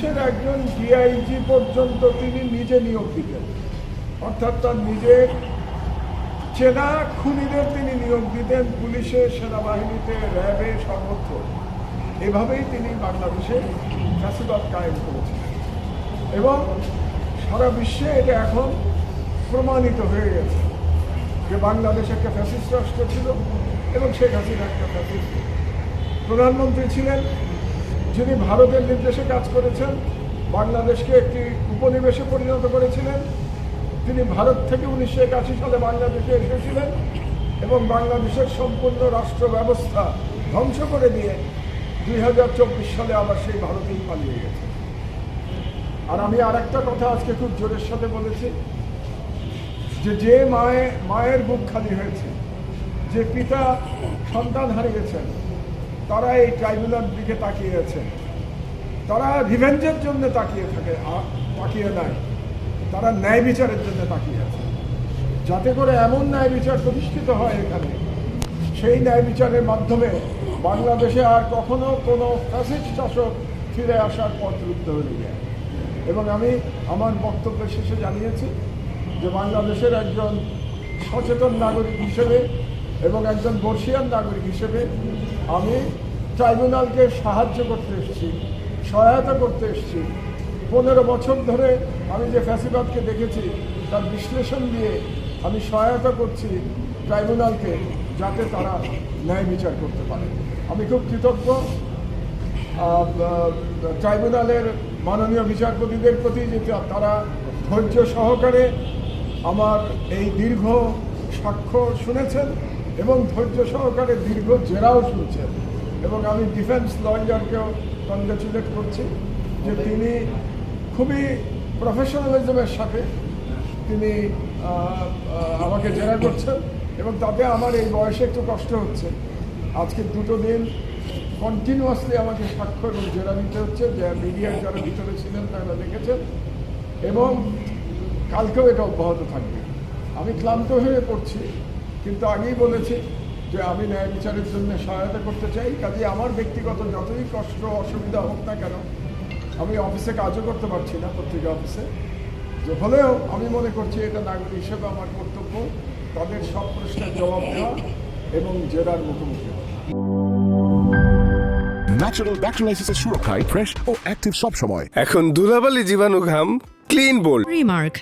পুলিশের একজন ডিআইজি পর্যন্ত তিনি নিজে নিয়োগ দিতেন, অর্থাৎ তার নিজের চেনা খুনিদের তিনি নিয়োগ দিতেন পুলিশে, সেনাবাহিনীতে, র্যাবে, সর্বত্র। এভাবেই তিনি বাংলাদেশে ফ্যাসিবাদ কায়েম করেছেন এবং সারা বিশ্বে এটা এখন প্রমাণিত হয়ে গেছে যে বাংলাদেশ একটা ফ্যাসিস্ট রাষ্ট্র ছিল এবং শেখ হাসিনা একটা ফ্যাসিস্ট প্রধানমন্ত্রী ছিলেন, যিনি ভারতের নির্দেশে কাজ করেছেন, বাংলাদেশকে একটি উপনিবেশে পরিণত করেছিলেন। তিনি ভারত থেকে 1981 সালে বাংলাদেশে এসেছিলেন এবং বাংলাদেশের সম্পূর্ণ রাষ্ট্র ব্যবস্থা ধ্বংস করে দিয়ে 2024 সালে আবার সেই ভারতেই পালিয়ে গেছে। আর আমি আর একটা কথা আজকে খুব জোরের সাথে বলেছি যে মায়ের বুক খালি হয়েছে, যে পিতা সন্তান হারিয়েছেন, তারা এই ট্রাইব্যুনাল দিকে তাকিয়ে আছেন। তারা রিভেঞ্জের জন্য তাকিয়ে নাই, তারা ন্যায় বিচারের জন্য তাকিয়ে আছে, যাতে করে এমন ন্যায় বিচার প্রতিষ্ঠিত হয় এখানে, সেই ন্যায় বিচারের মাধ্যমে বাংলাদেশে আর কখনো কোনো ফ্যাসিস্ট শাসক ফিরে আসার পথ রুদ্ধ হয়ে যায়। এবং আমি আমার বক্তব্যের শেষে জানিয়েছি যে বাংলাদেশের একজন সচেতন নাগরিক হিসেবে এবং একজন বর্ষিয়ান নাগরিক হিসেবে আমি ট্রাইব্যুনালকে সাহায্য করতে এসেছি, সহায়তা করতে এসেছি। 15 বছর ধরে আমি যে ফ্যাসিবাদকে দেখেছি তার বিশ্লেষণ দিয়ে আমি সহায়তা করছি ট্রাইব্যুনালকে, যাতে তারা ন্যায় বিচার করতে পারে। আমি খুব কৃতজ্ঞ ট্রাইব্যুনালের মাননীয় বিচারপতিদের প্রতি যে তারা ধৈর্য সহকারে আমার এই দীর্ঘ সাক্ষ্য শুনেছেন এবং ধৈর্য সহকারে দীর্ঘ জেরাও শুনছেন। এবং আমি ডিফেন্স লয়ারকেও কনগ্রাচুলেট করছি যে তিনি খুবই প্রফেশনালিজমের সাথে তিনি আমাকে জেরা করছেন এবং তাতে আমার এই বয়সে একটু কষ্ট হচ্ছে। আজকে 2 দিন কন্টিনিউয়াসলি আমাকে সাক্ষ্য এবং জেরা নিতে হচ্ছে, যে মিডিয়ার যারা ভিতরে ছিলেন তারা দেখেছেন, এবং কালকেও এটা অব্যাহত থাকবে। আমি ক্লান্ত হয়ে পড়ছি, কিন্তু আগেই বলেছি যে আমি ন্যায় বিচারের জন্য সহায়তা করতে চাই। কাজে আমার ব্যক্তিগত যতই কষ্ট অসুবিধা হোক না কেন, আমি অফিসে কাজও করতে পারছি না, পত্রিকা অফিসে, যে হলেও আমি মনে করছি এটা নাগরিক হিসেবে আমার কর্তব্য তাদের সব প্রশ্নের জবাব দেওয়া এবং জেরার মুখোমুখি হওয়া। ন্যাচারাল ব্যাকটেরিয়ালাইসিসের সুরক্ষায় ফ্রেশ ও অ্যাক্টিভ সব সময়। এখন ধুলাবালি জীবাণু ঘাম ক্লিন বোল্ড Remark.